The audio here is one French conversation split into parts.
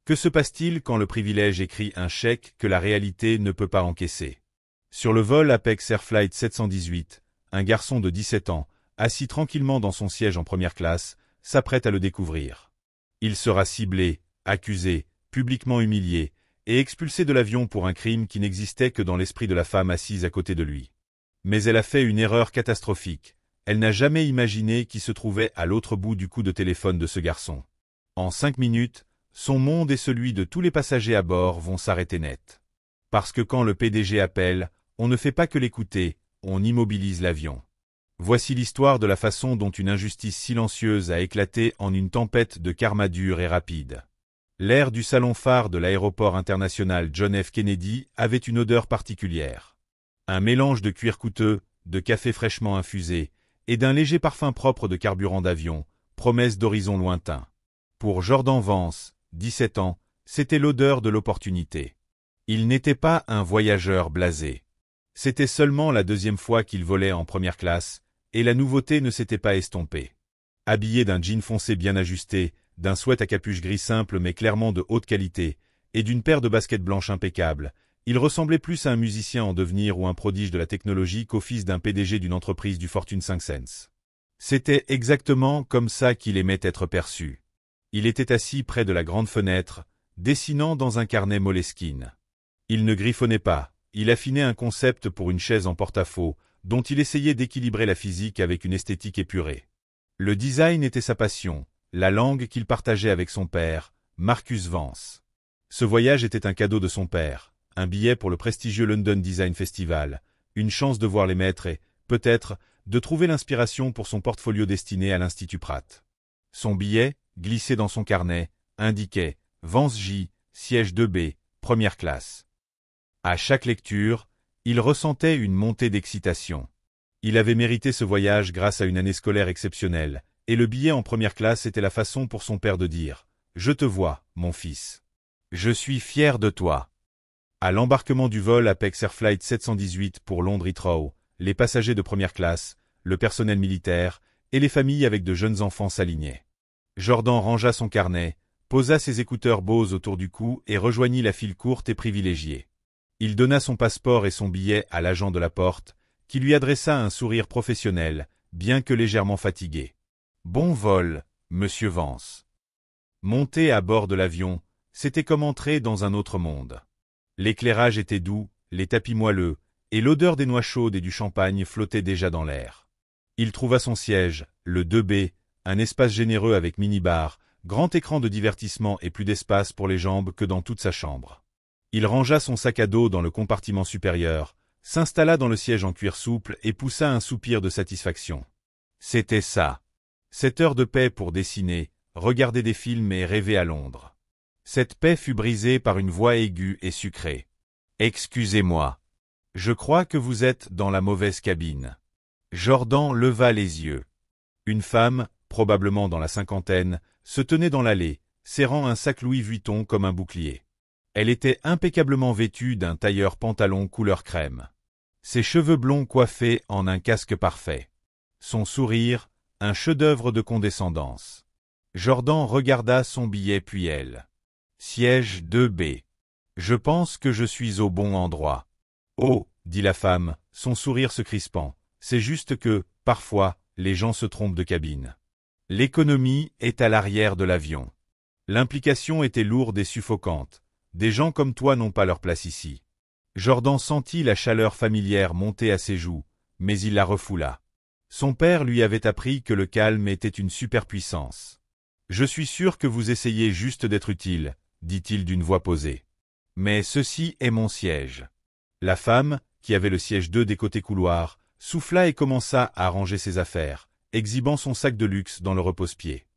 Que se passe-t-il quand le privilège écrit un chèque que la réalité ne peut pas encaisser? Sur le vol Apex Air Flight 718, un garçon de 17 ans, assis tranquillement dans son siège en première classe, s'apprête à le découvrir. Il sera ciblé, accusé, publiquement humilié, et expulsé de l'avion pour un crime qui n'existait que dans l'esprit de la femme assise à côté de lui. Mais elle a fait une erreur catastrophique. Elle n'a jamais imaginé qui se trouvait à l'autre bout du coup de téléphone de ce garçon. En 5 minutes, son monde et celui de tous les passagers à bord vont s'arrêter net. Parce que quand le PDG appelle, on ne fait pas que l'écouter, on immobilise l'avion. Voici l'histoire de la façon dont une injustice silencieuse a éclaté en une tempête de karma dur et rapide. L'air du salon phare de l'aéroport international John F. Kennedy avait une odeur particulière. Un mélange de cuir coûteux, de café fraîchement infusé, et d'un léger parfum propre de carburant d'avion, promesse d'horizon lointain. Pour Jordan Vance, 17 ans, c'était l'odeur de l'opportunité. Il n'était pas un voyageur blasé. C'était seulement la 2e fois qu'il volait en première classe, et la nouveauté ne s'était pas estompée. Habillé d'un jean foncé bien ajusté, d'un sweat à capuche gris simple mais clairement de haute qualité, et d'une paire de baskets blanches impeccables, il ressemblait plus à un musicien en devenir ou un prodige de la technologie qu'au fils d'un PDG d'une entreprise du Fortune 500. C'était exactement comme ça qu'il aimait être perçu. Il était assis près de la grande fenêtre, dessinant dans un carnet Moleskine. Il ne griffonnait pas, il affinait un concept pour une chaise en porte-à-faux, dont il essayait d'équilibrer la physique avec une esthétique épurée. Le design était sa passion, la langue qu'il partageait avec son père, Marcus Vance. Ce voyage était un cadeau de son père, un billet pour le prestigieux London Design Festival, une chance de voir les maîtres et, peut-être, de trouver l'inspiration pour son portfolio destiné à l'Institut Pratt. Son billet, glissé dans son carnet, indiquait « Vance J, siège 2B, première classe ». À chaque lecture, il ressentait une montée d'excitation. Il avait mérité ce voyage grâce à une année scolaire exceptionnelle, et le billet en première classe était la façon pour son père de dire « Je te vois, mon fils. Je suis fier de toi ». À l'embarquement du vol Apex Air Flight 718 pour Londres Heathrow, les passagers de première classe, le personnel militaire et les familles avec de jeunes enfants s'alignaient. Jordan rangea son carnet, posa ses écouteurs Bose autour du cou et rejoignit la file courte et privilégiée. Il donna son passeport et son billet à l'agent de la porte, qui lui adressa un sourire professionnel, bien que légèrement fatigué. « Bon vol, monsieur Vance. » Monter à bord de l'avion, c'était comme entrer dans un autre monde. L'éclairage était doux, les tapis moelleux, et l'odeur des noix chaudes et du champagne flottait déjà dans l'air. Il trouva son siège, le 2B, un espace généreux avec minibar, grand écran de divertissement et plus d'espace pour les jambes que dans toute sa chambre. Il rangea son sac à dos dans le compartiment supérieur, s'installa dans le siège en cuir souple et poussa un soupir de satisfaction. C'était ça. Cette heure de paix pour dessiner, regarder des films et rêver à Londres. Cette paix fut brisée par une voix aiguë et sucrée. « Excusez-moi. Je crois que vous êtes dans la mauvaise cabine. » Jordan leva les yeux. Une femme, probablement dans la cinquantaine, se tenait dans l'allée, serrant un sac Louis Vuitton comme un bouclier. Elle était impeccablement vêtue d'un tailleur pantalon couleur crème. Ses cheveux blonds coiffés en un casque parfait. Son sourire, un chef-d'œuvre de condescendance. Jordan regarda son billet puis elle. Siège 2B. Je pense que je suis au bon endroit. Oh, dit la femme, son sourire se crispant. C'est juste que, parfois, les gens se trompent de cabine. L'économie est à l'arrière de l'avion. L'implication était lourde et suffocante. Des gens comme toi n'ont pas leur place ici. Jordan sentit la chaleur familière monter à ses joues, mais il la refoula. Son père lui avait appris que le calme était une superpuissance. « Je suis sûr que vous essayez juste d'être utile, » dit-il d'une voix posée. « Mais ceci est mon siège. » La femme, qui avait le siège 2 des côtés couloirs, souffla et commença à ranger ses affaires, exhibant son sac de luxe dans le repose-pied.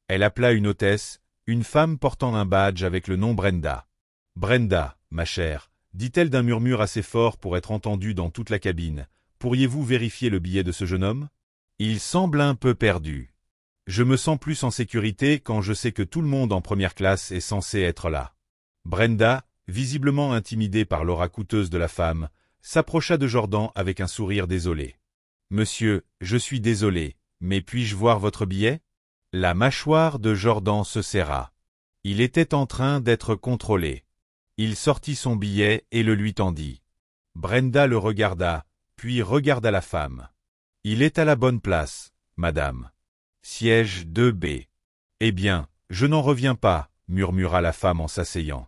Elle appela une hôtesse, une femme portant un badge avec le nom Brenda. « Brenda, ma chère, dit-elle d'un murmure assez fort pour être entendue dans toute la cabine, pourriez-vous vérifier le billet de ce jeune homme? Il semble un peu perdu. Je me sens plus en sécurité quand je sais que tout le monde en première classe est censé être là. » Brenda, visiblement intimidée par l'aura coûteuse de la femme, s'approcha de Jordan avec un sourire désolé. « Monsieur, je suis désolé, mais puis-je voir votre billet ?» La mâchoire de Jordan se serra. Il était en train d'être contrôlé. Il sortit son billet et le lui tendit. Brenda le regarda, puis regarda la femme. « Il est à la bonne place, madame. Siège 2B. »« Eh bien, je n'en reviens pas, » murmura la femme en s'asseyant.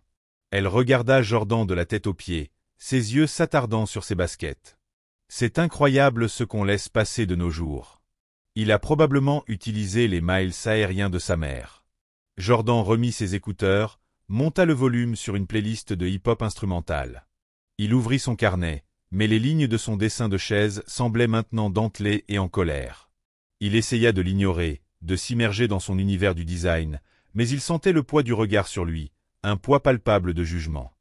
Elle regarda Jordan de la tête aux pieds, ses yeux s'attardant sur ses baskets. C'est incroyable ce qu'on laisse passer de nos jours. Il a probablement utilisé les miles aériens de sa mère. Jordan remit ses écouteurs, monta le volume sur une playlist de hip-hop instrumental. Il ouvrit son carnet, mais les lignes de son dessin de chaise semblaient maintenant dentelées et en colère. Il essaya de l'ignorer, de s'immerger dans son univers du design, mais il sentait le poids du regard sur lui, un poids palpable de jugement.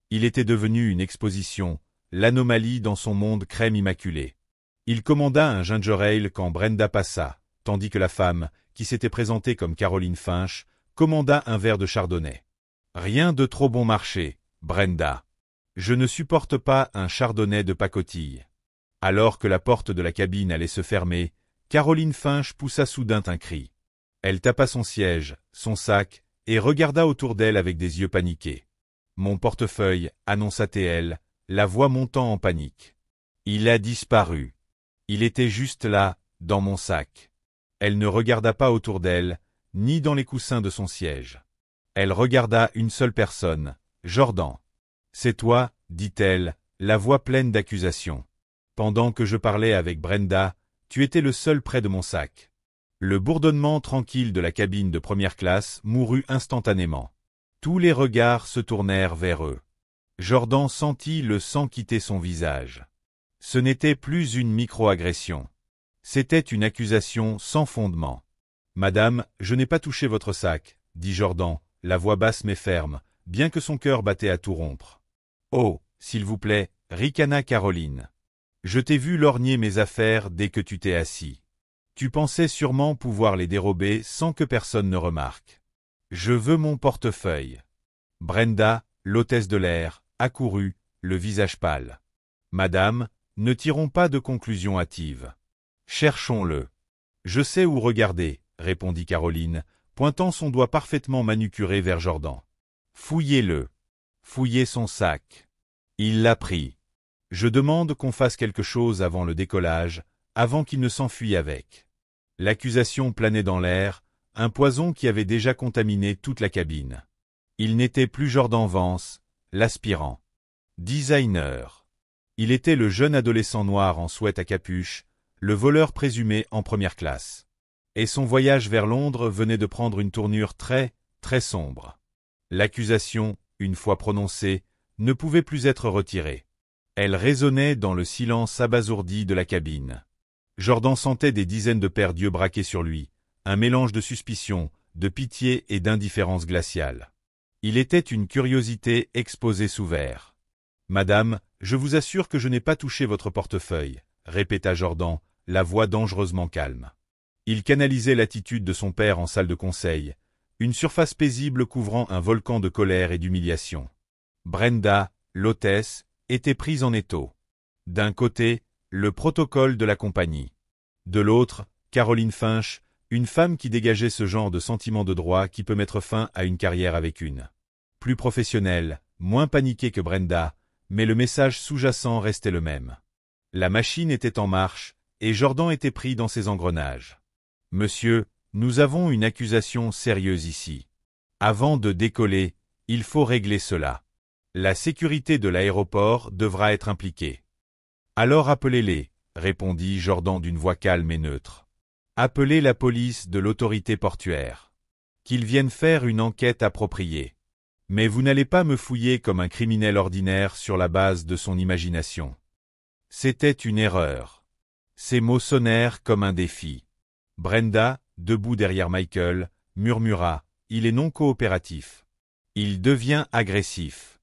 Il était devenu une exposition, l'anomalie dans son monde crème immaculée. Il commanda un ginger ale quand Brenda passa, tandis que la femme, qui s'était présentée comme Caroline Finch, commanda un verre de chardonnay. Rien de trop bon marché, Brenda. Je ne supporte pas un chardonnay de pacotille. Alors que la porte de la cabine allait se fermer, Caroline Finch poussa soudain un cri. Elle tapa son siège, son sac, et regarda autour d'elle avec des yeux paniqués. « Mon portefeuille » annonça-t-elle, la voix montant en panique. « Il a disparu. Il était juste là, dans mon sac. » Elle ne regarda pas autour d'elle, ni dans les coussins de son siège. Elle regarda une seule personne, Jordan. « C'est toi, dit-elle, la voix pleine d'accusation. Pendant que je parlais avec Brenda, tu étais le seul près de mon sac. » Le bourdonnement tranquille de la cabine de première classe mourut instantanément. Tous les regards se tournèrent vers eux. Jordan sentit le sang quitter son visage. Ce n'était plus une micro-agression. C'était une accusation sans fondement. « Madame, je n'ai pas touché votre sac, » dit Jordan, la voix basse mais ferme, bien que son cœur battait à tout rompre. « Oh, s'il vous plaît, » ricana Caroline. « Je t'ai vu lorgner mes affaires dès que tu t'es assis. Tu pensais sûrement pouvoir les dérober sans que personne ne remarque. Je veux mon portefeuille. » Brenda, l'hôtesse de l'air, accourut, le visage pâle. « Madame, ne tirons pas de conclusions hâtives. Cherchons-le. »« Je sais où regarder, » répondit Caroline, pointant son doigt parfaitement manucuré vers Jordan. « Fouillez-le. Fouillez son sac. » Il l'a pris. « Je demande qu'on fasse quelque chose avant le décollage, avant qu'il ne s'enfuit avec. » L'accusation planait dans l'air, un poison qui avait déjà contaminé toute la cabine. Il n'était plus Jordan Vance, l'aspirant. Designer. Il était le jeune adolescent noir en sweat à capuche, le voleur présumé en première classe. Et son voyage vers Londres venait de prendre une tournure très, très sombre. L'accusation, une fois prononcée, ne pouvait plus être retirée. Elle résonnait dans le silence abasourdi de la cabine. Jordan sentait des dizaines de paires d'yeux braqués sur lui, un mélange de suspicion, de pitié et d'indifférence glaciale. Il était une curiosité exposée sous verre. « Madame, je vous assure que je n'ai pas touché votre portefeuille, » répéta Jordan, la voix dangereusement calme. Il canalisait l'attitude de son père en salle de conseil, une surface paisible couvrant un volcan de colère et d'humiliation. Brenda, l'hôtesse, était prise en étau. D'un côté, le protocole de la compagnie. De l'autre, Caroline Finch, une femme qui dégageait ce genre de sentiment de droit qui peut mettre fin à une carrière avec une. Plus professionnelle, moins paniquée que Brenda, mais le message sous-jacent restait le même. La machine était en marche, et Jordan était pris dans ses engrenages. « Monsieur, nous avons une accusation sérieuse ici. Avant de décoller, il faut régler cela. La sécurité de l'aéroport devra être impliquée. » « Alors appelez-les, » répondit Jordan d'une voix calme et neutre. « Appelez la police de l'autorité portuaire. Qu'ils viennent faire une enquête appropriée. Mais vous n'allez pas me fouiller comme un criminel ordinaire sur la base de son imagination. » C'était une erreur. Ces mots sonnèrent comme un défi. Brenda, debout derrière Michael, murmura « Il est non coopératif. Il devient agressif. »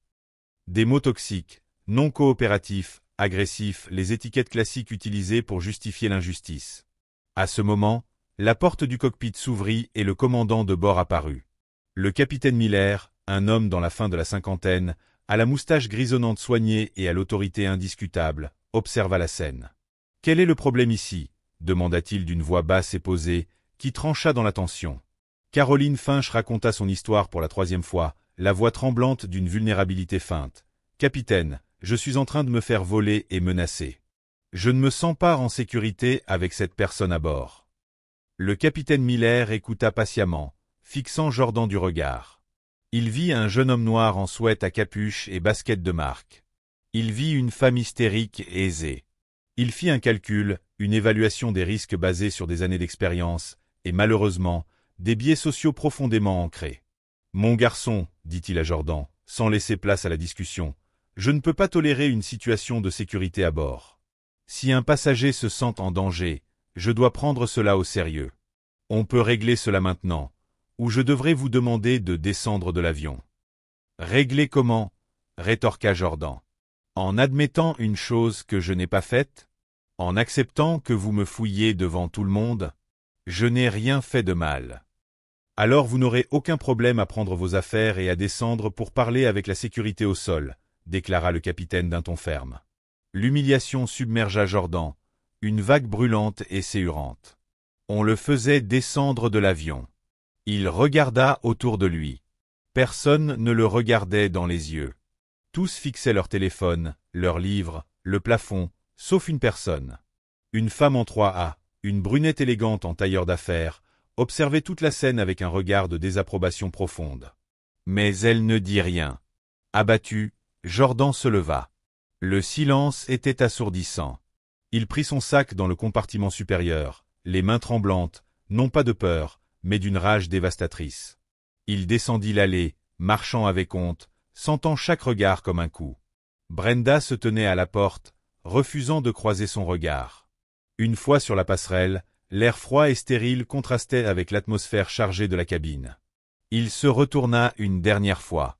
Des mots toxiques, non coopératif, agressif, les étiquettes classiques utilisées pour justifier l'injustice. À ce moment, la porte du cockpit s'ouvrit et le commandant de bord apparut. Le capitaine Miller, un homme dans la fin de la cinquantaine, à la moustache grisonnante soignée et à l'autorité indiscutable, observa la scène. « Quel est le problème ici ?» demanda-t-il d'une voix basse et posée, qui trancha dans la tension. Caroline Finch raconta son histoire pour la 3e fois, la voix tremblante d'une vulnérabilité feinte. « Capitaine, je suis en train de me faire voler et menacer. Je ne me sens pas en sécurité avec cette personne à bord. » Le capitaine Miller écouta patiemment, fixant Jordan du regard. Il vit un jeune homme noir en sweat à capuche et basket de marque. Il vit une femme hystérique et aisée. Il fit un calcul, une évaluation des risques basée sur des années d'expérience, et malheureusement, des biais sociaux profondément ancrés. « Mon garçon, dit-il à Jordan, sans laisser place à la discussion, je ne peux pas tolérer une situation de sécurité à bord. Si un passager se sent en danger, je dois prendre cela au sérieux. On peut régler cela maintenant, ou je devrais vous demander de descendre de l'avion. »« Régler comment » rétorqua Jordan. « En admettant une chose que je n'ai pas faite ? En acceptant que vous me fouilliez devant tout le monde ? Je n'ai rien fait de mal. » « Alors vous n'aurez aucun problème à prendre vos affaires et à descendre pour parler avec la sécurité au sol, déclara le capitaine d'un ton ferme. L'humiliation submergea Jordan, une vague brûlante et séhurante. On le faisait descendre de l'avion. Il regarda autour de lui. Personne ne le regardait dans les yeux. Tous fixaient leur téléphone, leurs livres, le plafond, sauf une personne. Une femme en 3A, une brunette élégante en tailleur d'affaires, observait toute la scène avec un regard de désapprobation profonde. Mais elle ne dit rien. Abattu, Jordan se leva. Le silence était assourdissant. Il prit son sac dans le compartiment supérieur, les mains tremblantes, non pas de peur, mais d'une rage dévastatrice. Il descendit l'allée, marchant avec honte, sentant chaque regard comme un coup. Brenda se tenait à la porte, refusant de croiser son regard. Une fois sur la passerelle, l'air froid et stérile contrastait avec l'atmosphère chargée de la cabine. Il se retourna une dernière fois.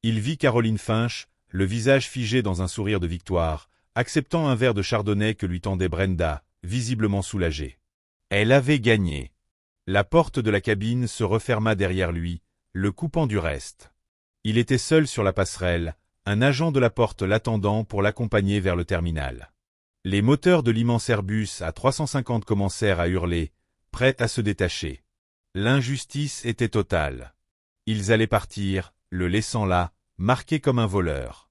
Il vit Caroline Finch, le visage figé dans un sourire de victoire, acceptant un verre de chardonnay que lui tendait Brenda, visiblement soulagée. Elle avait gagné. La porte de la cabine se referma derrière lui, le coupant du reste. Il était seul sur la passerelle, un agent de la porte l'attendant pour l'accompagner vers le terminal. Les moteurs de l'immense Airbus A350 commencèrent à hurler, prêts à se détacher. L'injustice était totale. Ils allaient partir, le laissant là, marqué comme un voleur.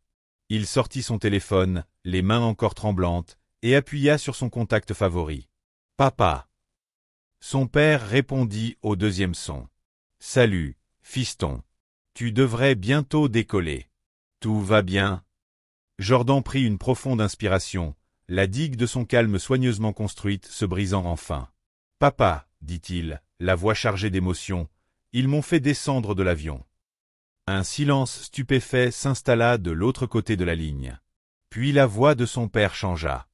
Il sortit son téléphone, les mains encore tremblantes, et appuya sur son contact favori. « Papa !» Son père répondit au deuxième son. « Salut, fiston. Tu devrais bientôt décoller. Tout va bien ?» Jordan prit une profonde inspiration, la digue de son calme soigneusement construite se brisant enfin. « Papa, dit-il, la voix chargée d'émotion, ils m'ont fait descendre de l'avion. » Un silence stupéfait s'installa de l'autre côté de la ligne. Puis la voix de son père changea.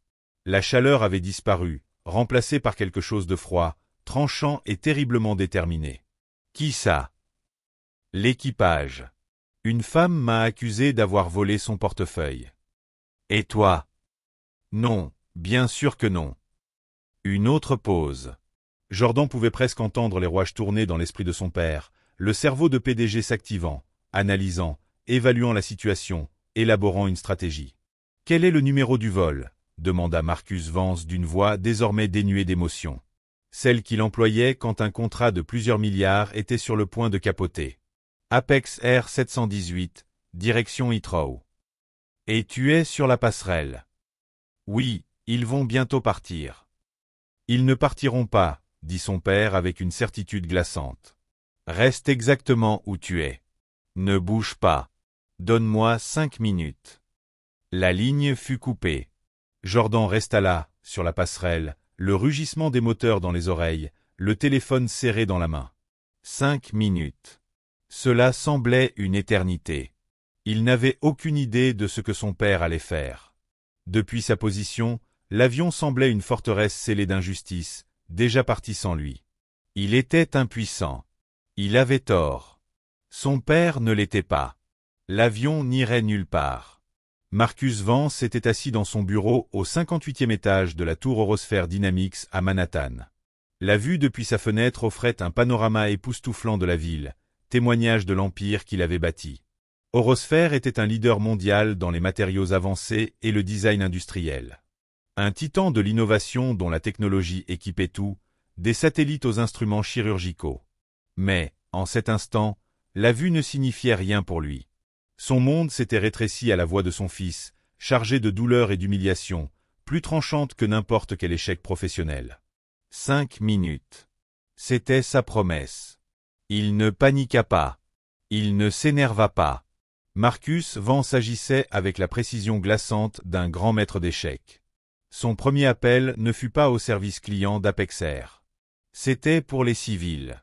La chaleur avait disparu, remplacée par quelque chose de froid, tranchant et terriblement déterminé. « Qui ça ?»« L'équipage. Une femme m'a accusé d'avoir volé son portefeuille. »« Et toi ?» ?»« Non, bien sûr que non. » Une autre pause. Jordan pouvait presque entendre les rouages tourner dans l'esprit de son père, le cerveau de PDG s'activant, analysant, évaluant la situation, élaborant une stratégie. « Quel est le numéro du vol ?» demanda Marcus Vance d'une voix désormais dénuée d'émotion. Celle qu'il employait quand un contrat de plusieurs milliards était sur le point de capoter. « Apex Air 718, direction Heathrow. »« Et tu es sur la passerelle. »« Oui, ils vont bientôt partir. »« Ils ne partiront pas, » dit son père avec une certitude glaçante. « Reste exactement où tu es. Ne bouge pas. Donne-moi 5 minutes. » La ligne fut coupée. Jordan resta là, sur la passerelle, le rugissement des moteurs dans les oreilles, le téléphone serré dans la main. 5 minutes. Cela semblait une éternité. Il n'avait aucune idée de ce que son père allait faire. Depuis sa position, l'avion semblait une forteresse scellée d'injustice, déjà partie sans lui. Il était impuissant. Il avait tort. Son père ne l'était pas. L'avion n'irait nulle part. Marcus Vance était assis dans son bureau au 58e étage de la tour Eurosphere Dynamics à Manhattan. La vue depuis sa fenêtre offrait un panorama époustouflant de la ville, témoignage de l'empire qu'il avait bâti. Eurosphere était un leader mondial dans les matériaux avancés et le design industriel. Un titan de l'innovation dont la technologie équipait tout, des satellites aux instruments chirurgicaux. Mais, en cet instant, la vue ne signifiait rien pour lui. Son monde s'était rétréci à la voix de son fils, chargé de douleur et d'humiliation, plus tranchante que n'importe quel échec professionnel. 5 minutes. C'était sa promesse. Il ne paniqua pas. Il ne s'énerva pas. Marcus Vance agissait avec la précision glaçante d'un grand maître d'échecs. Son premier appel ne fut pas au service client d'Apex Air. C'était pour les civils.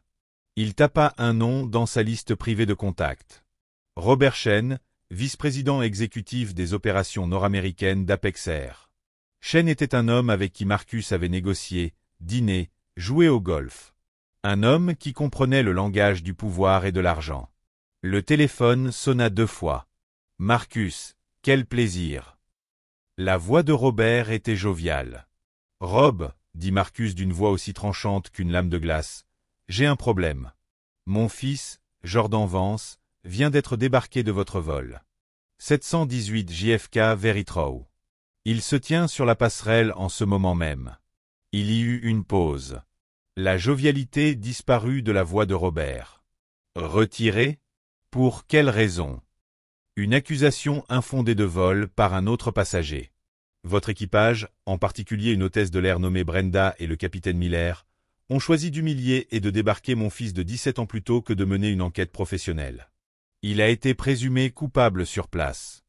Il tapa un nom dans sa liste privée de contacts. Robert Chen, vice-président exécutif des opérations nord-américaines d'Apex Air. Chen était un homme avec qui Marcus avait négocié, dîné, joué au golf. Un homme qui comprenait le langage du pouvoir et de l'argent. Le téléphone sonna 2 fois. Marcus, quel plaisir. La voix de Robert était joviale. Rob, dit Marcus d'une voix aussi tranchante qu'une lame de glace, j'ai un problème. Mon fils, Jordan Vance, vient d'être débarqué de votre vol. 718 JFK Veritrow. Il se tient sur la passerelle en ce moment même. Il y eut une pause. La jovialité disparut de la voix de Robert. Retiré? Pour quelle raison? Une accusation infondée de vol par un autre passager. Votre équipage, en particulier une hôtesse de l'air nommée Brenda et le capitaine Miller, ont choisi d'humilier et de débarquer mon fils de 17 ans plutôt que de mener une enquête professionnelle. Il a été présumé coupable sur place.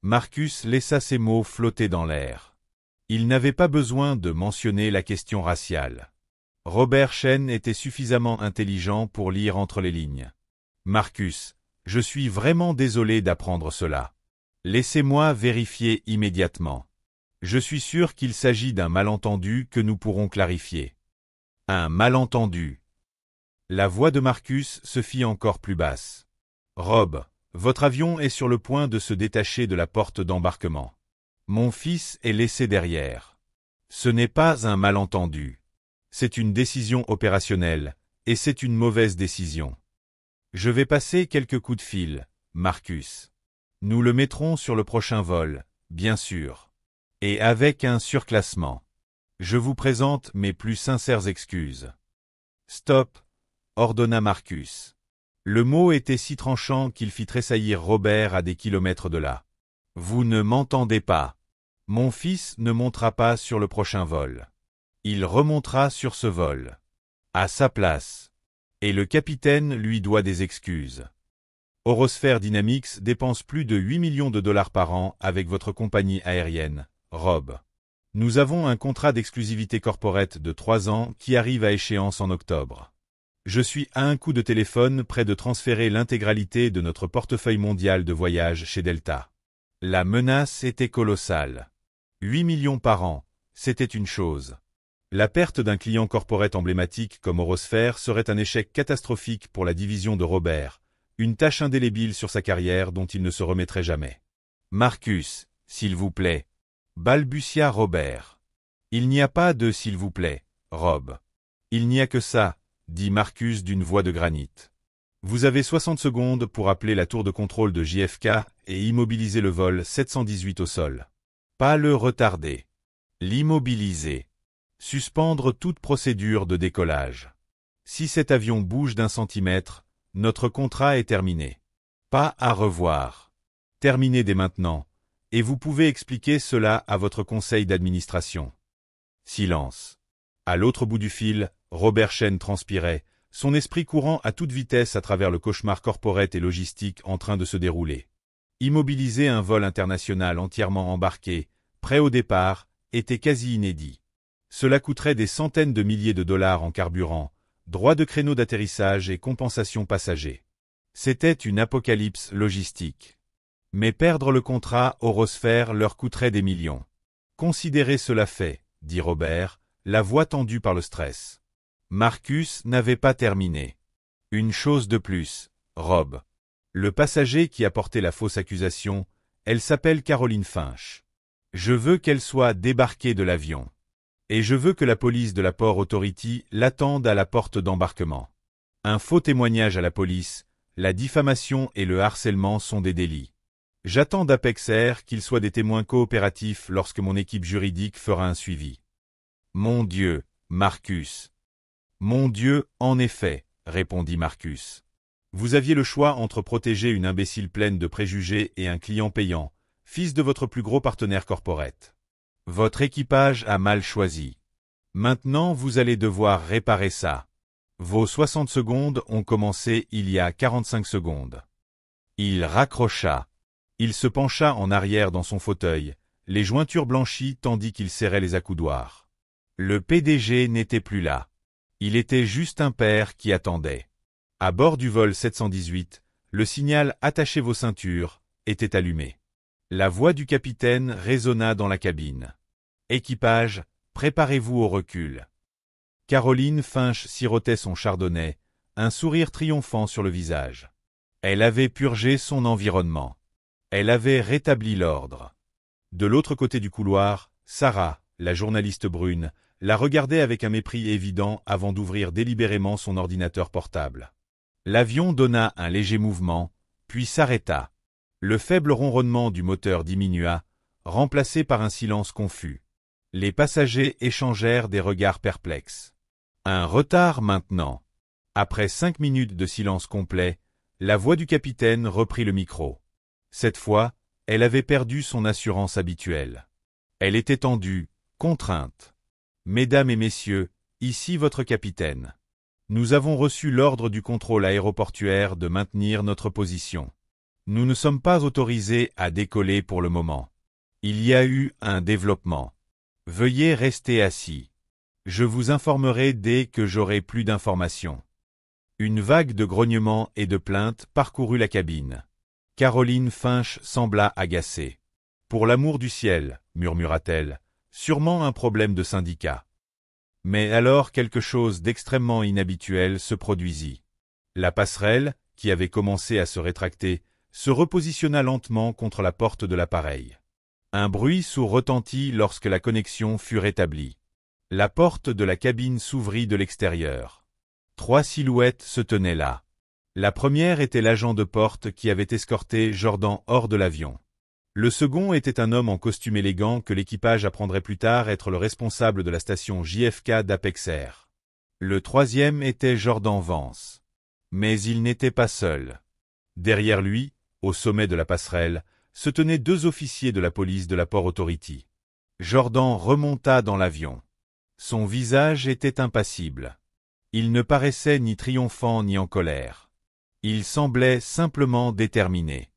Marcus laissa ces mots flotter dans l'air. Il n'avait pas besoin de mentionner la question raciale. Robert Chen était suffisamment intelligent pour lire entre les lignes. Marcus, je suis vraiment désolé d'apprendre cela. Laissez-moi vérifier immédiatement. Je suis sûr qu'il s'agit d'un malentendu que nous pourrons clarifier. Un malentendu. La voix de Marcus se fit encore plus basse. Rob, votre avion est sur le point de se détacher de la porte d'embarquement. Mon fils est laissé derrière. Ce n'est pas un malentendu. C'est une décision opérationnelle, et c'est une mauvaise décision. Je vais passer quelques coups de fil, Marcus. Nous le mettrons sur le prochain vol, bien sûr. Et avec un surclassement. Je vous présente mes plus sincères excuses. Stop, ordonna Marcus. Le mot était si tranchant qu'il fit tressaillir Robert à des kilomètres de là. Vous ne m'entendez pas. Mon fils ne montera pas sur le prochain vol. Il remontera sur ce vol. À sa place. Et le capitaine lui doit des excuses. Orosphere Dynamics dépense plus de 8 millions de dollars par an avec votre compagnie aérienne, Rob. Nous avons un contrat d'exclusivité corporate de 3 ans qui arrive à échéance en octobre. Je suis à un coup de téléphone près de transférer l'intégralité de notre portefeuille mondial de voyages chez Delta. La menace était colossale. 8 millions par an, c'était une chose. La perte d'un client corporate emblématique comme Orosphere serait un échec catastrophique pour la division de Robert, une tache indélébile sur sa carrière dont il ne se remettrait jamais. Marcus, s'il vous plaît. Balbutia Robert. Il n'y a pas de s'il vous plaît, Rob. Il n'y a que ça, dit Marcus d'une voix de granit. Vous avez 60 secondes pour appeler la tour de contrôle de JFK et immobiliser le vol 718 au sol. Pas le retarder. L'immobiliser. Suspendre toute procédure de décollage. Si cet avion bouge d'1 centimètre, notre contrat est terminé. Pas à revoir. Terminé dès maintenant, et vous pouvez expliquer cela à votre conseil d'administration. Silence. À l'autre bout du fil, Robert Chen transpirait, son esprit courant à toute vitesse à travers le cauchemar corporate et logistique en train de se dérouler. Immobiliser un vol international entièrement embarqué, prêt au départ, était quasi inédit. Cela coûterait des centaines de milliers de dollars en carburant, droits de créneau d'atterrissage et compensation passagers. C'était une apocalypse logistique. Mais perdre le contrat Orosphere leur coûterait des millions. Considérez cela fait, dit Robert, la voix tendue par le stress. Marcus n'avait pas terminé. Une chose de plus, Rob. Le passager qui a porté la fausse accusation, elle s'appelle Caroline Finch. Je veux qu'elle soit débarquée de l'avion. Et je veux que la police de la Port Authority l'attende à la porte d'embarquement. Un faux témoignage à la police, la diffamation et le harcèlement sont des délits. J'attends d'Apex Air qu'ils soient des témoins coopératifs lorsque mon équipe juridique fera un suivi. Mon Dieu, Marcus. Mon Dieu, en effet, répondit Marcus. Vous aviez le choix entre protéger une imbécile pleine de préjugés et un client payant, fils de votre plus gros partenaire corporate. Votre équipage a mal choisi. Maintenant vous allez devoir réparer ça. Vos 60 secondes ont commencé il y a 45 secondes. Il raccrocha. Il se pencha en arrière dans son fauteuil, les jointures blanchies tandis qu'il serrait les accoudoirs. Le PDG n'était plus là. Il était juste un père qui attendait. À bord du vol 718, le signal « Attachez vos ceintures » était allumé. La voix du capitaine résonna dans la cabine. « Équipage, préparez-vous au recul. » Caroline Finch sirotait son chardonnay, un sourire triomphant sur le visage. Elle avait purgé son environnement. Elle avait rétabli l'ordre. De l'autre côté du couloir, Sarah, la journaliste brune, la regardait avec un mépris évident avant d'ouvrir délibérément son ordinateur portable. L'avion donna un léger mouvement, puis s'arrêta. Le faible ronronnement du moteur diminua, remplacé par un silence confus. Les passagers échangèrent des regards perplexes. Un retard maintenant. Après 5 minutes de silence complet, la voix du capitaine reprit le micro. Cette fois, elle avait perdu son assurance habituelle. Elle était tendue, contrainte. « Mesdames et messieurs, ici votre capitaine. Nous avons reçu l'ordre du contrôle aéroportuaire de maintenir notre position. Nous ne sommes pas autorisés à décoller pour le moment. Il y a eu un développement. Veuillez rester assis. Je vous informerai dès que j'aurai plus d'informations. » Une vague de grognements et de plaintes parcourut la cabine. Caroline Finch sembla agacée. « Pour l'amour du ciel, » murmura-t-elle, « sûrement un problème de syndicat. » Mais alors quelque chose d'extrêmement inhabituel se produisit. La passerelle, qui avait commencé à se rétracter, se repositionna lentement contre la porte de l'appareil. Un bruit sourd retentit lorsque la connexion fut rétablie. La porte de la cabine s'ouvrit de l'extérieur. 3 silhouettes se tenaient là. La première était l'agent de porte qui avait escorté Jordan hors de l'avion. Le second était un homme en costume élégant que l'équipage apprendrait plus tard être le responsable de la station JFK d'Apex Air. Le troisième était Jordan Vance. Mais il n'était pas seul. Derrière lui, au sommet de la passerelle, se tenaient 2 officiers de la police de la Port Authority. Jordan remonta dans l'avion. Son visage était impassible. Il ne paraissait ni triomphant ni en colère. Il semblait simplement déterminé.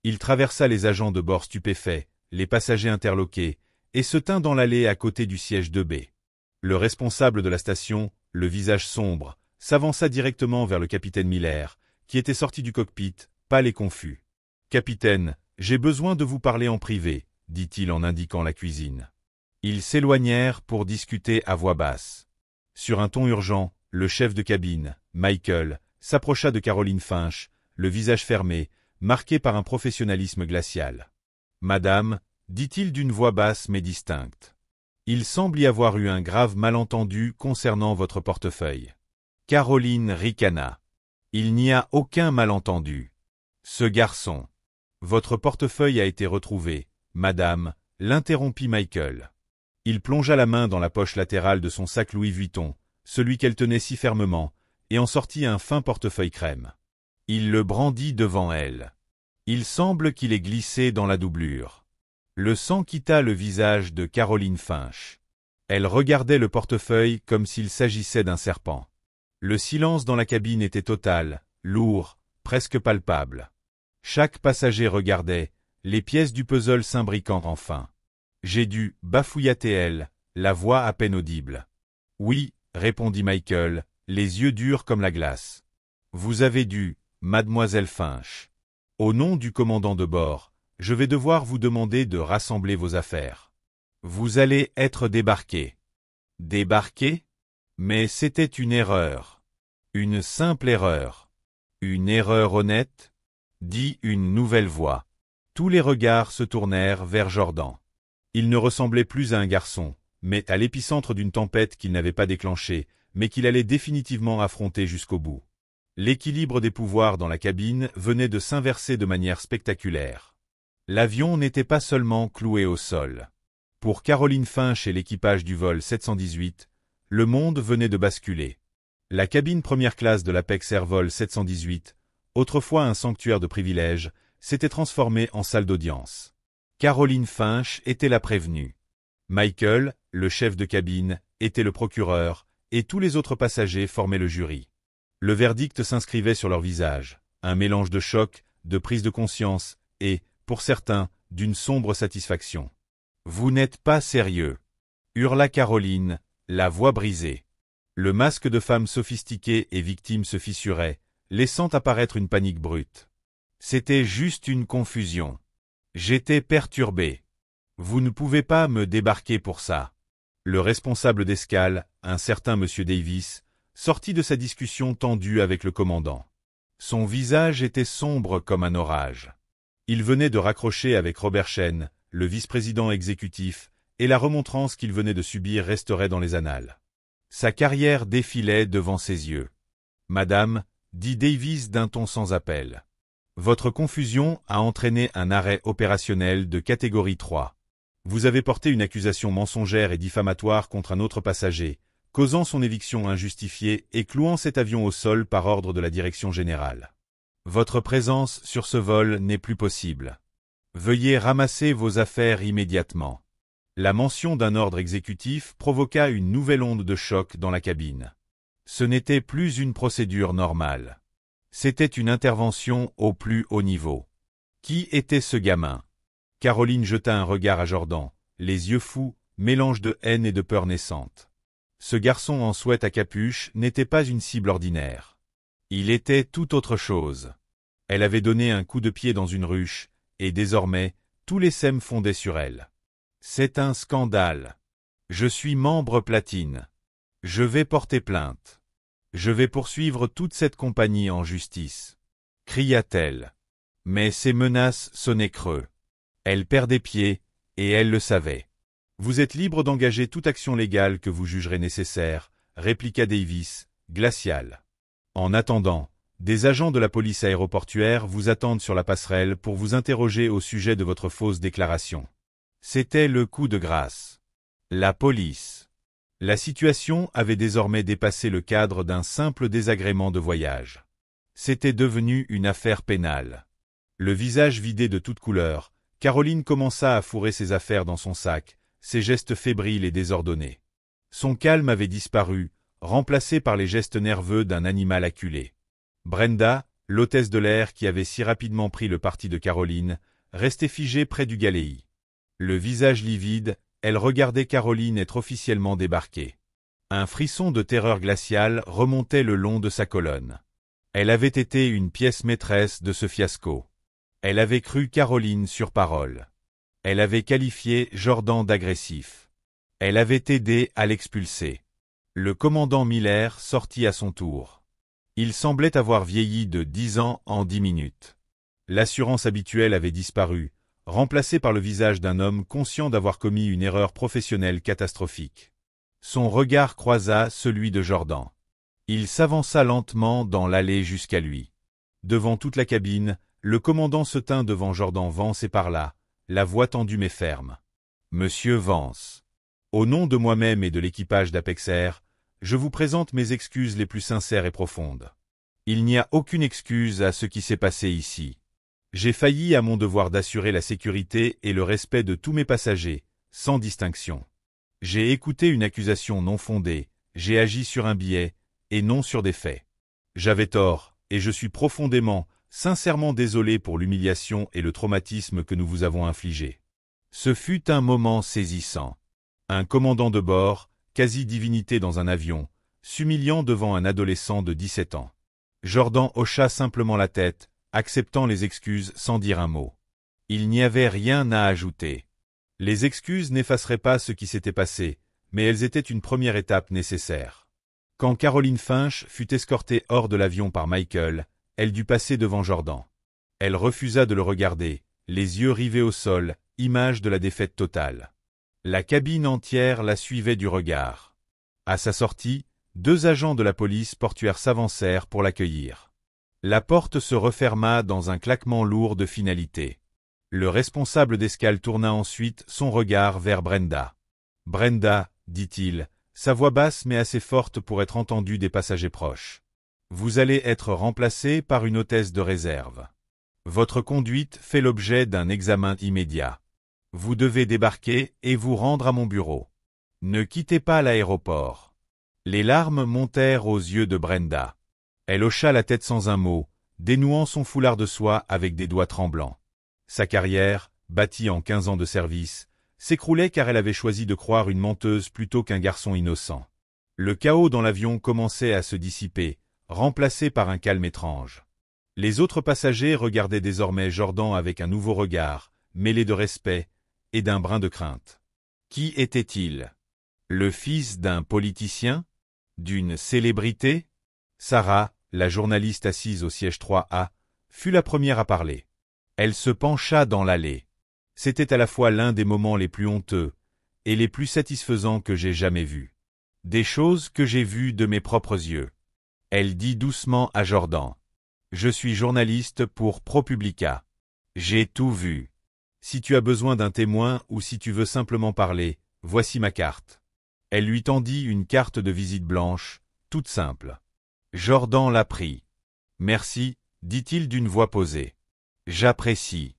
Il traversa les agents de bord stupéfaits, les passagers interloqués, et se tint dans l'allée à côté du siège 2B. Le responsable de la station, le visage sombre, s'avança directement vers le capitaine Miller, qui était sorti du cockpit, pâle et confus. « Capitaine, j'ai besoin de vous parler en privé, » dit-il en indiquant la cuisine. Ils s'éloignèrent pour discuter à voix basse. Sur un ton urgent, le chef de cabine, Michael, s'approcha de Caroline Finch, le visage fermé, marqué par un professionnalisme glacial. « Madame, » dit-il d'une voix basse mais distincte. « Il semble y avoir eu un grave malentendu concernant votre portefeuille. » Caroline ricana. « Il n'y a aucun malentendu. Ce garçon. » « Votre portefeuille a été retrouvé, madame, » l'interrompit Michael. Il plongea la main dans la poche latérale de son sac Louis Vuitton, celui qu'elle tenait si fermement, et en sortit un fin portefeuille crème. Il le brandit devant elle. Il semble qu'il ait glissé dans la doublure. Le sang quitta le visage de Caroline Finch. Elle regardait le portefeuille comme s'il s'agissait d'un serpent. Le silence dans la cabine était total, lourd, presque palpable. Chaque passager regardait, les pièces du puzzle s'imbriquant enfin. J'ai dû bafouillater elle, la voix à peine audible. « Oui, » répondit Michael, les yeux durs comme la glace. « Vous avez dû, mademoiselle Finch. Au nom du commandant de bord, je vais devoir vous demander de rassembler vos affaires. Vous allez être débarqué. » Débarqué ? Mais c'était une erreur. Une simple erreur. Une erreur honnête ? Dit une nouvelle voix. Tous les regards se tournèrent vers Jordan. Il ne ressemblait plus à un garçon, mais à l'épicentre d'une tempête qu'il n'avait pas déclenchée, mais qu'il allait définitivement affronter jusqu'au bout. L'équilibre des pouvoirs dans la cabine venait de s'inverser de manière spectaculaire. L'avion n'était pas seulement cloué au sol. Pour Caroline Finch et l'équipage du vol 718, le monde venait de basculer. La cabine première classe de l'Apex Air Vol 718, autrefois un sanctuaire de privilèges, s'était transformée en salle d'audience. Caroline Finch était la prévenue. Michael, le chef de cabine, était le procureur, et tous les autres passagers formaient le jury. Le verdict s'inscrivait sur leur visage, un mélange de choc, de prise de conscience, et, pour certains, d'une sombre satisfaction. « Vous n'êtes pas sérieux !» hurla Caroline, la voix brisée. Le masque de femme sophistiquée et victime se fissurait, laissant apparaître une panique brute. C'était juste une confusion. J'étais perturbé. Vous ne pouvez pas me débarquer pour ça. Le responsable d'escale, un certain monsieur Davis, sortit de sa discussion tendue avec le commandant. Son visage était sombre comme un orage. Il venait de raccrocher avec Robert Chen, le vice-président exécutif, et la remontrance qu'il venait de subir resterait dans les annales. Sa carrière défilait devant ses yeux. « Madame, dit Davis d'un ton sans appel. Votre confusion a entraîné un arrêt opérationnel de catégorie 3. Vous avez porté une accusation mensongère et diffamatoire contre un autre passager, causant son éviction injustifiée et clouant cet avion au sol par ordre de la direction générale. Votre présence sur ce vol n'est plus possible. Veuillez ramasser vos affaires immédiatement. » La mention d'un ordre exécutif provoqua une nouvelle onde de choc dans la cabine. Ce n'était plus une procédure normale. C'était une intervention au plus haut niveau. Qui était ce gamin? Caroline jeta un regard à Jordan, les yeux fous, mélange de haine et de peur naissante. Ce garçon en sweat à capuche n'était pas une cible ordinaire. Il était tout autre chose. Elle avait donné un coup de pied dans une ruche, et désormais, tous les sèmes fondaient sur elle. C'est un scandale. Je suis membre platine. Je vais porter plainte. Je vais poursuivre toute cette compagnie en justice. Cria-t-elle. Mais ces menaces sonnaient creux. Elle perdait pied, et elle le savait. Vous êtes libre d'engager toute action légale que vous jugerez nécessaire, répliqua Davis, glacial. En attendant, des agents de la police aéroportuaire vous attendent sur la passerelle pour vous interroger au sujet de votre fausse déclaration. C'était le coup de grâce. La police. La situation avait désormais dépassé le cadre d'un simple désagrément de voyage. C'était devenu une affaire pénale. Le visage vidé de toute couleur, Caroline commença à fourrer ses affaires dans son sac, ses gestes fébriles et désordonnés. Son calme avait disparu, remplacé par les gestes nerveux d'un animal acculé. Brenda, l'hôtesse de l'air qui avait si rapidement pris le parti de Caroline, restait figée près du galéi. Le visage livide, elle regardait Caroline être officiellement débarquée. Un frisson de terreur glaciale remontait le long de sa colonne. Elle avait été une pièce maîtresse de ce fiasco. Elle avait cru Caroline sur parole. Elle avait qualifié Jordan d'agressif. Elle avait aidé à l'expulser. Le commandant Miller sortit à son tour. Il semblait avoir vieilli de 10 ans en 10 minutes. L'assurance habituelle avait disparu, remplacé par le visage d'un homme conscient d'avoir commis une erreur professionnelle catastrophique. Son regard croisa celui de Jordan. Il s'avança lentement dans l'allée jusqu'à lui. Devant toute la cabine, le commandant se tint devant Jordan Vance et parla, la voix tendue mais ferme. « Monsieur Vance, au nom de moi-même et de l'équipage d'Apex Air, je vous présente mes excuses les plus sincères et profondes. Il n'y a aucune excuse à ce qui s'est passé ici. J'ai failli à mon devoir d'assurer la sécurité et le respect de tous mes passagers, sans distinction. J'ai écouté une accusation non fondée, j'ai agi sur un biais, et non sur des faits. J'avais tort, et je suis profondément, sincèrement désolé pour l'humiliation et le traumatisme que nous vous avons infligés. » Ce fut un moment saisissant. Un commandant de bord, quasi-divinité dans un avion, s'humiliant devant un adolescent de 17 ans. Jordan hocha simplement la tête, acceptant les excuses sans dire un mot. Il n'y avait rien à ajouter. Les excuses n'effaceraient pas ce qui s'était passé, mais elles étaient une première étape nécessaire. Quand Caroline Finch fut escortée hors de l'avion par Michael, elle dut passer devant Jordan. Elle refusa de le regarder, les yeux rivés au sol, image de la défaite totale. La cabine entière la suivait du regard. À sa sortie, 2 agents de la police portuaire s'avancèrent pour l'accueillir. La porte se referma dans un claquement lourd de finalité. Le responsable d'escale tourna ensuite son regard vers Brenda. « Brenda, dit-il, Sa voix basse mais assez forte pour être entendue des passagers proches. Vous allez être remplacé par une hôtesse de réserve. Votre conduite fait l'objet d'un examen immédiat. Vous devez débarquer et vous rendre à mon bureau. Ne quittez pas l'aéroport. Les larmes montèrent aux yeux de Brenda. Elle hocha la tête sans un mot, dénouant son foulard de soie avec des doigts tremblants. Sa carrière, bâtie en 15 ans de service, s'écroulait car elle avait choisi de croire une menteuse plutôt qu'un garçon innocent. Le chaos dans l'avion commençait à se dissiper, remplacé par un calme étrange. Les autres passagers regardaient désormais Jordan avec un nouveau regard, mêlé de respect et d'un brin de crainte. Qui était-il? Le fils d'un politicien? D'une célébrité? Sarah, la journaliste assise au siège 3A, fut la première à parler. Elle se pencha dans l'allée. C'était à la fois l'un des moments les plus honteux et les plus satisfaisants que j'ai jamais vus. Des choses que j'ai vues de mes propres yeux. Elle dit doucement à Jordan. Je suis journaliste pour ProPublica. J'ai tout vu. Si tu as besoin d'un témoin ou si tu veux simplement parler, voici ma carte. Elle lui tendit une carte de visite blanche, toute simple. Jordan la prit. Merci, dit-il d'une voix posée. J'apprécie.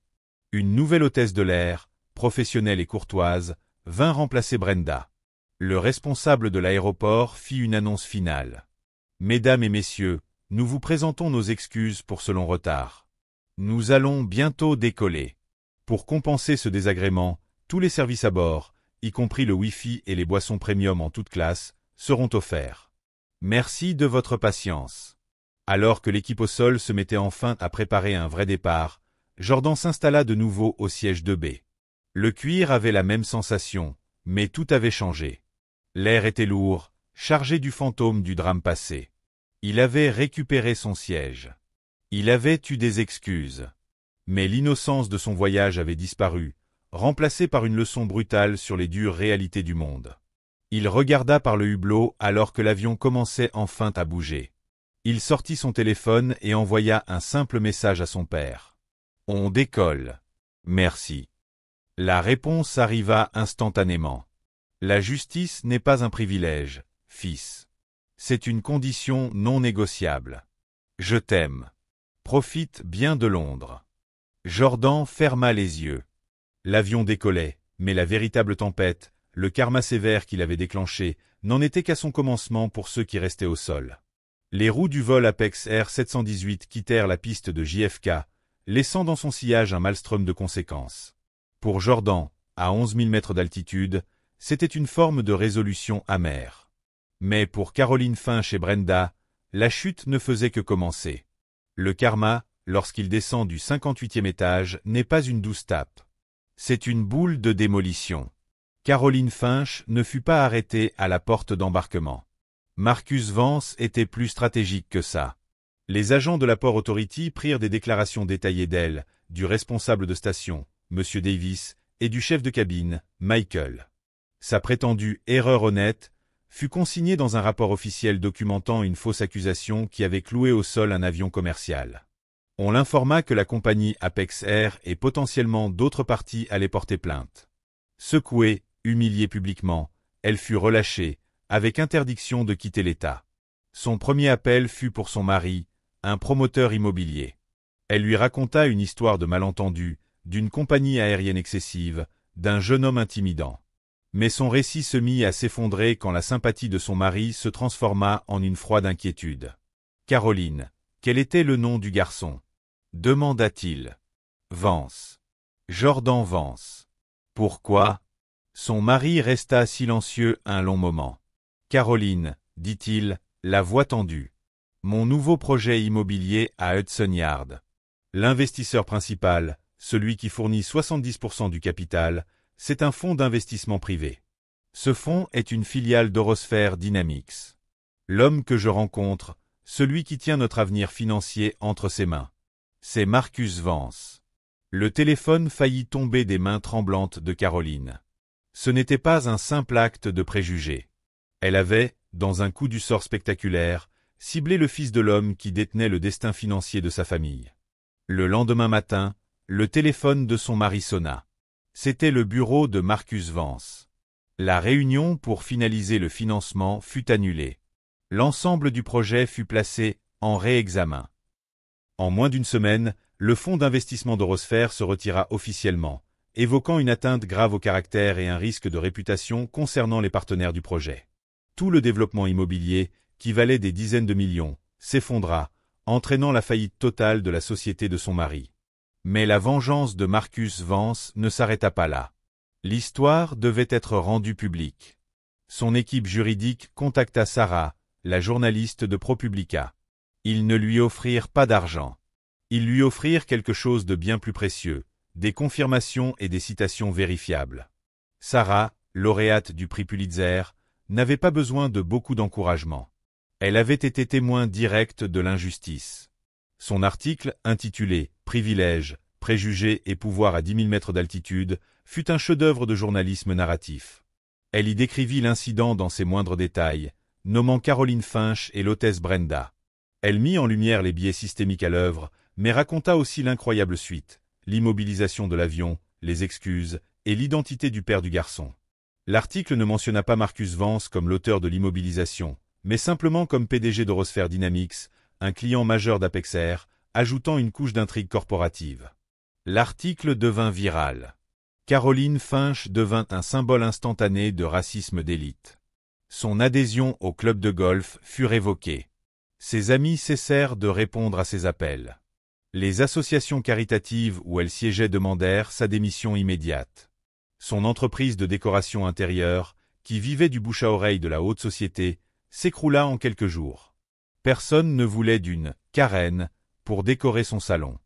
Une nouvelle hôtesse de l'air, professionnelle et courtoise, vint remplacer Brenda. Le responsable de l'aéroport fit une annonce finale. Mesdames et messieurs, nous vous présentons nos excuses pour ce long retard. Nous allons bientôt décoller. Pour compenser ce désagrément, tous les services à bord, y compris le Wi-Fi et les boissons premium en toute classe, seront offerts. Merci de votre patience. Alors que l'équipe au sol se mettait enfin à préparer un vrai départ, Jordan s'installa de nouveau au siège 2B. Le cuir avait la même sensation, mais tout avait changé. L'air était lourd, chargé du fantôme du drame passé. Il avait récupéré son siège. Il avait eu des excuses. Mais l'innocence de son voyage avait disparu, remplacée par une leçon brutale sur les dures réalités du monde. Il regarda par le hublot alors que l'avion commençait enfin à bouger. Il sortit son téléphone et envoya un simple message à son père. « On décolle. Merci. » La réponse arriva instantanément. « La justice n'est pas un privilège, fils. C'est une condition non négociable. Je t'aime. Profite bien de Londres. » Jordan ferma les yeux. L'avion décollait, mais la véritable tempête, le karma sévère qu'il avait déclenché, n'en était qu'à son commencement pour ceux qui restaient au sol. Les roues du vol Apex Air 718 quittèrent la piste de JFK, laissant dans son sillage un maelstrom de conséquences. Pour Jordan, à 11 000 mètres d'altitude, c'était une forme de résolution amère. Mais pour Caroline Finch et Brenda, la chute ne faisait que commencer. Le karma, lorsqu'il descend du 58e étage, n'est pas une douce tape. C'est une boule de démolition. Caroline Finch ne fut pas arrêtée à la porte d'embarquement. Marcus Vance était plus stratégique que ça. Les agents de la Port Authority prirent des déclarations détaillées d'elle, du responsable de station, M. Davis, et du chef de cabine, Michael. Sa prétendue « erreur honnête » fut consignée dans un rapport officiel documentant une fausse accusation qui avait cloué au sol un avion commercial. On l'informa que la compagnie Apex Air et potentiellement d'autres parties allaient porter plainte. Secouée, humiliée publiquement, elle fut relâchée, avec interdiction de quitter l'État. Son premier appel fut pour son mari, un promoteur immobilier. Elle lui raconta une histoire de malentendu, d'une compagnie aérienne excessive, d'un jeune homme intimidant. Mais son récit se mit à s'effondrer quand la sympathie de son mari se transforma en une froide inquiétude. « Caroline, quel était le nom du garçon ?» demanda-t-il. « Vance. Jordan Vance. » « Pourquoi ?» Son mari resta silencieux un long moment. « Caroline, dit-il, la voix tendue. Mon nouveau projet immobilier à Hudson Yard. L'investisseur principal, celui qui fournit 70% du capital, c'est un fonds d'investissement privé. Ce fonds est une filiale d'Orosphere Dynamics. L'homme que je rencontre, celui qui tient notre avenir financier entre ses mains. C'est Marcus Vance. » Le téléphone faillit tomber des mains tremblantes de Caroline. Ce n'était pas un simple acte de préjugé. Elle avait, dans un coup du sort spectaculaire, ciblé le fils de l'homme qui détenait le destin financier de sa famille. Le lendemain matin, le téléphone de son mari sonna. C'était le bureau de Marcus Vance. La réunion pour finaliser le financement fut annulée. L'ensemble du projet fut placé en réexamen. En moins d'une semaine, le fonds d'investissement d'Orosphère se retira officiellement, évoquant une atteinte grave au caractère et un risque de réputation concernant les partenaires du projet. Tout le développement immobilier, qui valait des dizaines de millions, s'effondra, entraînant la faillite totale de la société de son mari. Mais la vengeance de Marcus Vance ne s'arrêta pas là. L'histoire devait être rendue publique. Son équipe juridique contacta Sarah, la journaliste de ProPublica. Ils ne lui offrirent pas d'argent. Ils lui offrirent quelque chose de bien plus précieux, des confirmations et des citations vérifiables. Sarah, lauréate du prix Pulitzer, n'avait pas besoin de beaucoup d'encouragement. Elle avait été témoin direct de l'injustice. Son article, intitulé « Privilèges, préjugés et pouvoir à 10 000 mètres d'altitude » fut un chef-d'œuvre de journalisme narratif. Elle y décrivit l'incident dans ses moindres détails, nommant Caroline Finch et l'hôtesse Brenda. Elle mit en lumière les biais systémiques à l'œuvre, mais raconta aussi l'incroyable suite, l'immobilisation de l'avion, les excuses et l'identité du père du garçon. L'article ne mentionna pas Marcus Vance comme l'auteur de l'immobilisation, mais simplement comme PDG d'Orosphère Dynamics, un client majeur d'Apex Air, ajoutant une couche d'intrigue corporative. L'article devint viral. Caroline Finch devint un symbole instantané de racisme d'élite. Son adhésion au club de golf fut révoquée. Ses amis cessèrent de répondre à ses appels. Les associations caritatives où elle siégeait demandèrent sa démission immédiate. Son entreprise de décoration intérieure, qui vivait du bouche à oreille de la haute société, s'écroula en quelques jours. Personne ne voulait d'une « Karen » pour décorer son salon.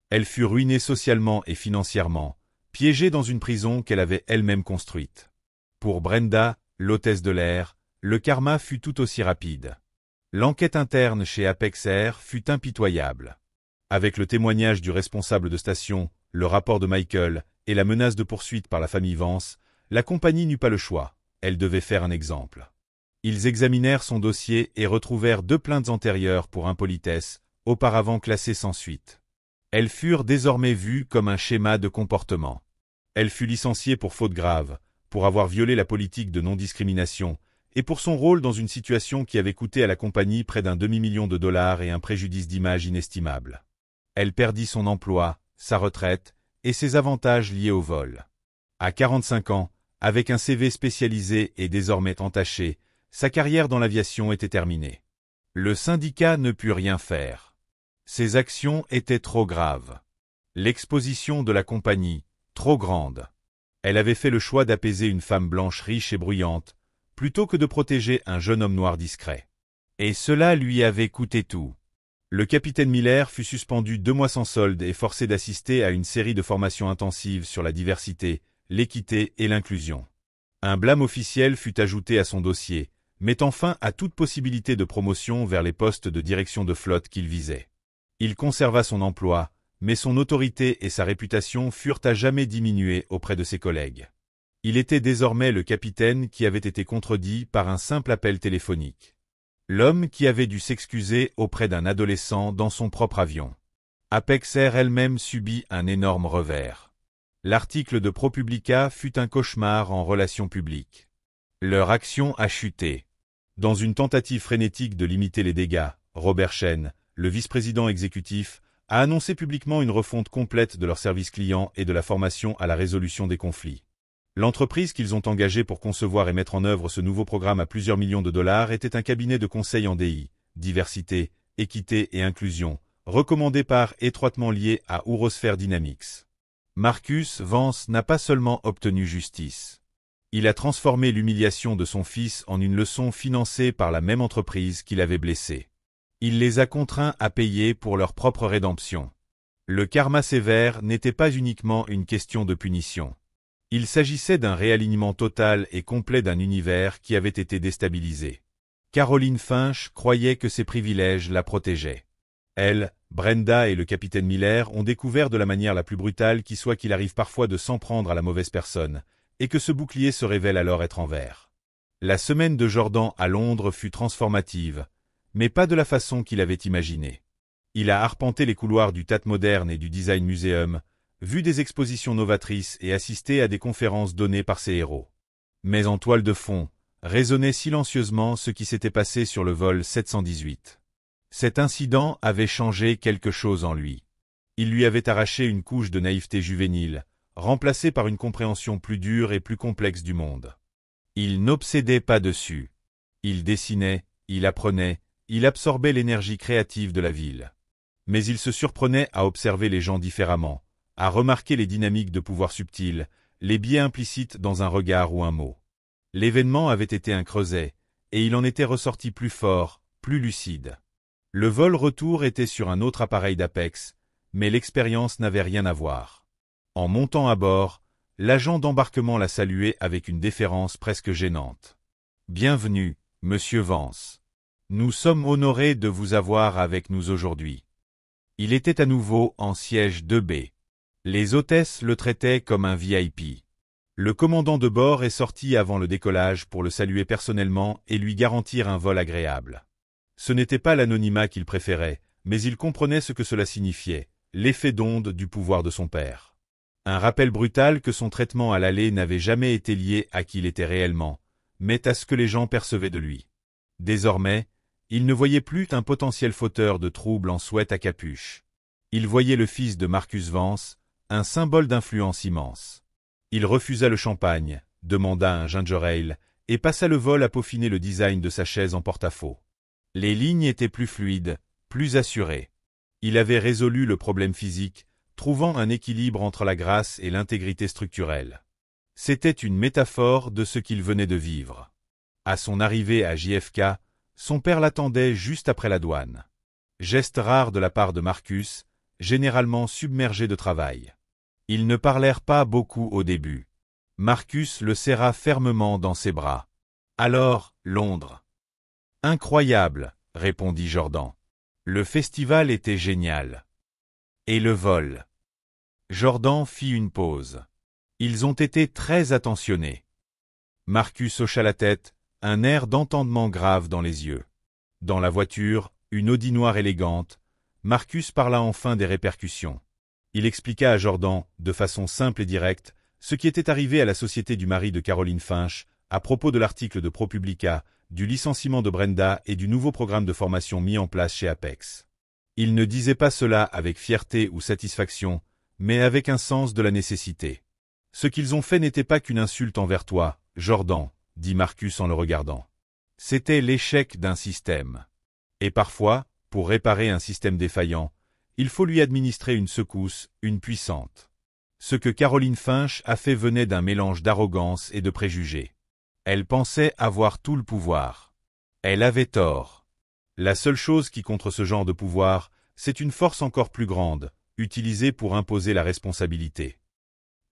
Elle fut ruinée socialement et financièrement, piégée dans une prison qu'elle avait elle-même construite. Pour Brenda, l'hôtesse de l'air, le karma fut tout aussi rapide. L'enquête interne chez Apex Air fut impitoyable. Avec le témoignage du responsable de station, le rapport de Michael et la menace de poursuite par la famille Vance, la compagnie n'eut pas le choix, elle devait faire un exemple. Ils examinèrent son dossier et retrouvèrent 2 plaintes antérieures pour impolitesse, auparavant classées sans suite. Elles furent désormais vues comme un schéma de comportement. Elle fut licenciée pour faute grave, pour avoir violé la politique de non-discrimination, et pour son rôle dans une situation qui avait coûté à la compagnie près d'un demi-million de dollars et un préjudice d'image inestimable. Elle perdit son emploi, sa retraite, et ses avantages liés au vol. À 45 ans, avec un CV spécialisé et désormais entaché, sa carrière dans l'aviation était terminée. Le syndicat ne put rien faire. Ses actions étaient trop graves. L'exposition de la compagnie, trop grande. Elle avait fait le choix d'apaiser une femme blanche riche et bruyante, plutôt que de protéger un jeune homme noir discret. Et cela lui avait coûté tout. Le capitaine Miller fut suspendu 2 mois sans solde et forcé d'assister à une série de formations intensives sur la diversité, l'équité et l'inclusion. Un blâme officiel fut ajouté à son dossier, mettant fin à toute possibilité de promotion vers les postes de direction de flotte qu'il visait. Il conserva son emploi, mais son autorité et sa réputation furent à jamais diminuées auprès de ses collègues. Il était désormais le capitaine qui avait été contredit par un simple appel téléphonique. L'homme qui avait dû s'excuser auprès d'un adolescent dans son propre avion. Apex Air elle-même subit un énorme revers. L'article de ProPublica fut un cauchemar en relations publiques. Leur action a chuté. Dans une tentative frénétique de limiter les dégâts, Robert Chen, le vice-président exécutif, a annoncé publiquement une refonte complète de leur service client et de la formation à la résolution des conflits. L'entreprise qu'ils ont engagée pour concevoir et mettre en œuvre ce nouveau programme à plusieurs millions de dollars était un cabinet de conseil en DI, diversité, équité et inclusion, recommandé par étroitement lié à Orosphère Dynamics. Marcus Vance n'a pas seulement obtenu justice. Il a transformé l'humiliation de son fils en une leçon financée par la même entreprise qui l'avait blessé. Il les a contraints à payer pour leur propre rédemption. Le karma sévère n'était pas uniquement une question de punition. Il s'agissait d'un réalignement total et complet d'un univers qui avait été déstabilisé. Caroline Finch croyait que ses privilèges la protégeaient. Elle, Brenda et le capitaine Miller ont découvert de la manière la plus brutale qui soit qu'il arrive parfois de s'en prendre à la mauvaise personne, et que ce bouclier se révèle alors être en verre. La semaine de Jordan à Londres fut transformative, mais pas de la façon qu'il avait imaginé. Il a arpenté les couloirs du Tate Modern et du Design Museum, vu des expositions novatrices et assisté à des conférences données par ses héros. Mais en toile de fond, résonnait silencieusement ce qui s'était passé sur le vol 718. Cet incident avait changé quelque chose en lui. Il lui avait arraché une couche de naïveté juvénile, remplacée par une compréhension plus dure et plus complexe du monde. Il n'obsédait pas dessus. Il dessinait, il apprenait, il absorbait l'énergie créative de la ville. Mais il se surprenait à observer les gens différemment, à remarquer les dynamiques de pouvoir subtiles, les biais implicites dans un regard ou un mot. L'événement avait été un creuset, et il en était ressorti plus fort, plus lucide. Le vol retour était sur un autre appareil d'Apex, mais l'expérience n'avait rien à voir. En montant à bord, l'agent d'embarquement la saluait avec une déférence presque gênante. « Bienvenue, monsieur Vance. Nous sommes honorés de vous avoir avec nous aujourd'hui. » Il était à nouveau en siège 2B. Les hôtesses le traitaient comme un VIP. Le commandant de bord est sorti avant le décollage pour le saluer personnellement et lui garantir un vol agréable. Ce n'était pas l'anonymat qu'il préférait, mais il comprenait ce que cela signifiait, l'effet d'onde du pouvoir de son père. Un rappel brutal que son traitement à l'aller n'avait jamais été lié à qui il était réellement, mais à ce que les gens percevaient de lui. Désormais, il ne voyait plus un potentiel fauteur de troubles en sweat à capuche. Il voyait le fils de Marcus Vance, un symbole d'influence immense. Il refusa le champagne, demanda un ginger ale, et passa le vol à peaufiner le design de sa chaise en porte-à-faux. Les lignes étaient plus fluides, plus assurées. Il avait résolu le problème physique, trouvant un équilibre entre la grâce et l'intégrité structurelle. C'était une métaphore de ce qu'il venait de vivre. À son arrivée à JFK, son père l'attendait juste après la douane. Geste rare de la part de Marcus, généralement submergé de travail. Ils ne parlèrent pas beaucoup au début. Marcus le serra fermement dans ses bras. « Alors, Londres. »« Incroyable, » répondit Jordan. Le festival était génial. « Et le vol ?» Jordan fit une pause. Ils ont été très attentionnés. Marcus hocha la tête, un air d'entendement grave dans les yeux. Dans la voiture, une Audi noire élégante, Marcus parla enfin des répercussions. Il expliqua à Jordan, de façon simple et directe, ce qui était arrivé à la société du mari de Caroline Finch, à propos de l'article de ProPublica, du licenciement de Brenda et du nouveau programme de formation mis en place chez Apex. Il ne disait pas cela avec fierté ou satisfaction, mais avec un sens de la nécessité. Ce qu'ils ont fait n'était pas qu'une insulte envers toi, Jordan, dit Marcus en le regardant. C'était l'échec d'un système. Et parfois, pour réparer un système défaillant, il faut lui administrer une secousse, une puissante. Ce que Caroline Finch a fait venait d'un mélange d'arrogance et de préjugés. Elle pensait avoir tout le pouvoir. Elle avait tort. La seule chose qui contre ce genre de pouvoir, c'est une force encore plus grande, utilisée pour imposer la responsabilité.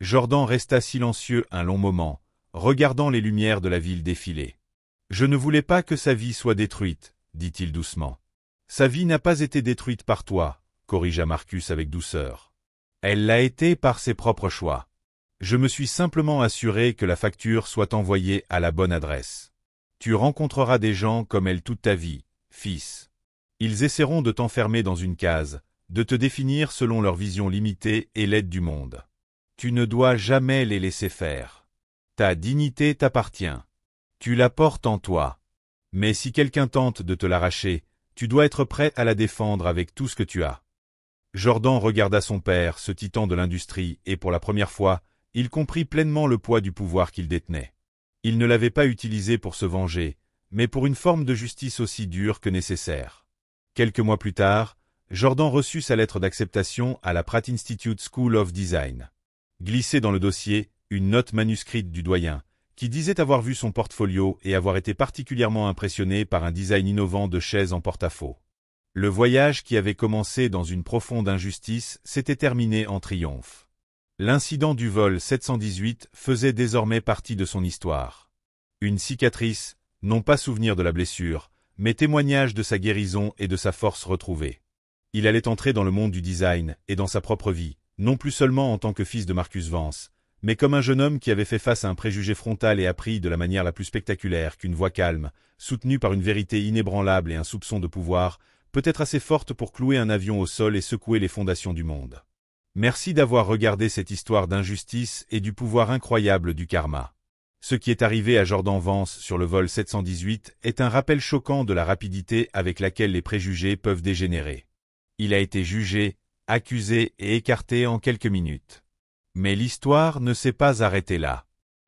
Jordan resta silencieux un long moment, regardant les lumières de la ville défiler. « Je ne voulais pas que sa vie soit détruite, » dit-il doucement. « Sa vie n'a pas été détruite par toi, » corrigea Marcus avec douceur. « Elle l'a été par ses propres choix. Je me suis simplement assuré que la facture soit envoyée à la bonne adresse. Tu rencontreras des gens comme elle toute ta vie, fils. Ils essaieront de t'enfermer dans une case, de te définir selon leur vision limitée et laide du monde. Tu ne dois jamais les laisser faire. Ta dignité t'appartient. Tu la portes en toi. Mais si quelqu'un tente de te l'arracher, tu dois être prêt à la défendre avec tout ce que tu as. » Jordan regarda son père, ce titan de l'industrie, et pour la première fois, il comprit pleinement le poids du pouvoir qu'il détenait. Il ne l'avait pas utilisé pour se venger, mais pour une forme de justice aussi dure que nécessaire. Quelques mois plus tard, Jordan reçut sa lettre d'acceptation à la Pratt Institute School of Design. Glissée dans le dossier, une note manuscrite du doyen, qui disait avoir vu son portfolio et avoir été particulièrement impressionné par un design innovant de chaises en porte-à-faux. Le voyage qui avait commencé dans une profonde injustice s'était terminé en triomphe. L'incident du vol 718 faisait désormais partie de son histoire. Une cicatrice, non pas souvenir de la blessure, mais témoignage de sa guérison et de sa force retrouvée. Il allait entrer dans le monde du design et dans sa propre vie, non plus seulement en tant que fils de Marcus Vance, mais comme un jeune homme qui avait fait face à un préjugé frontal et appris de la manière la plus spectaculaire qu'une voix calme, soutenue par une vérité inébranlable et un soupçon de pouvoir, peut être assez forte pour clouer un avion au sol et secouer les fondations du monde. Merci d'avoir regardé cette histoire d'injustice et du pouvoir incroyable du karma. Ce qui est arrivé à Jordan Vance sur le vol 718 est un rappel choquant de la rapidité avec laquelle les préjugés peuvent dégénérer. Il a été jugé, accusé et écarté en quelques minutes. Mais l'histoire ne s'est pas arrêtée là.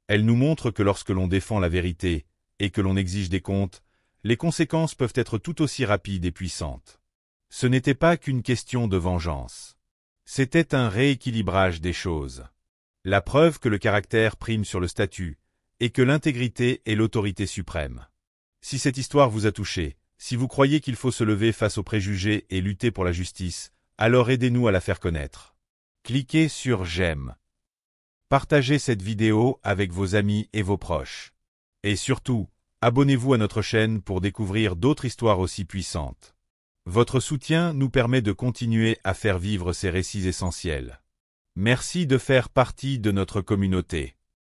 Elle nous montre que lorsque l'on défend la vérité et que l'on exige des comptes, les conséquences peuvent être tout aussi rapides et puissantes. Ce n'était pas qu'une question de vengeance. C'était un rééquilibrage des choses. La preuve que le caractère prime sur le statut, et que l'intégrité est l'autorité suprême. Si cette histoire vous a touché, si vous croyez qu'il faut se lever face aux préjugés et lutter pour la justice, alors aidez-nous à la faire connaître. Cliquez sur j'aime. Partagez cette vidéo avec vos amis et vos proches. Et surtout, abonnez-vous à notre chaîne pour découvrir d'autres histoires aussi puissantes. Votre soutien nous permet de continuer à faire vivre ces récits essentiels. Merci de faire partie de notre communauté.